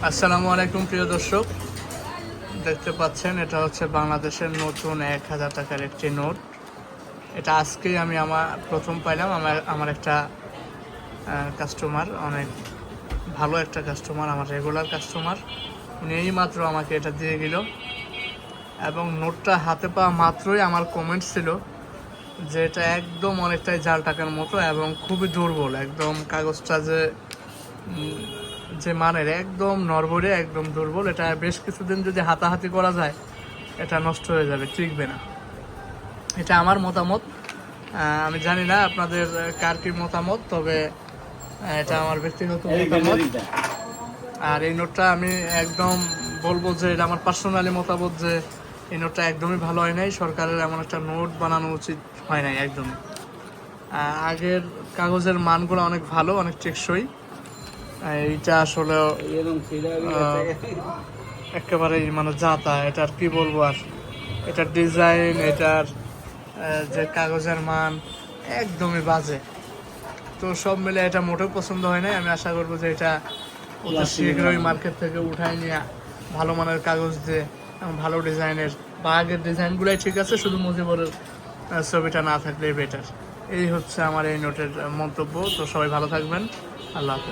আসসালামু আলাইকুম প্রিয় দর্শক, দেখতে পাচ্ছেন এটা হচ্ছে বাংলাদেশের নতুন 1000 টাকার একটি নোট। এটা আজকেই আমি প্রথম পাইলাম। আমার একটা কাস্টমার, অনেক ভালো একটা কাস্টমার, আমার রেগুলার কাস্টমার, উনি এই মাত্র আমাকে এটা দিয়ে গেল। এবং নোটটা হাতে পাওয়া মাত্রই আমার কমেন্ট ছিল যে এটা একদম অনেকটাই জাল টাকার মতো এবং খুবই দুর্বল। একদম কাগজটা যে মানের একদম নড়বড়ে, একদম দুর্বল। এটা বেশ কিছুদিন যদি হাতাহাতি করা যায় এটা নষ্ট হয়ে যাবে, টিকবে না। এটা আমার মতামত। আমি জানি না আপনাদের কার কি মতামত, তবে এটা আমার ব্যক্তিগত মতামত। আর এই নোটটা আমি একদম বলবো যে এটা আমার পার্সোনালি মতামত যে এই নোটটা একদমই ভালো হয় নাই। সরকারের এমন একটা নোট বানানো উচিত হয় নাই একদমই। আগের কাগজের মানগুলো অনেক ভালো, অনেক টেকসই। এইটা আসলে একেবারেই মানে যাতা, এটার কি বলবো আর। এটার ডিজাইন, এটার যে কাগজের মান একদমই বাজে। তো সব মিলে এটা মোটেও পছন্দ হয় নাই। আমি আশা করবো যে এটা অতি শীঘ্রই মার্কেট থেকে উঠাই নিয়ে ভালো মানের কাগজ দিয়ে এবং ভালো ডিজাইনের, বা আগের ডিজাইনগুলাই ঠিক আছে, শুধু মুজিবরের ছবিটা না থাকলেই বেটার। এই হচ্ছে আমার এই নোটের মন্তব্য। তো সবাই ভালো থাকবেন। আল্লাহ হাফেজ।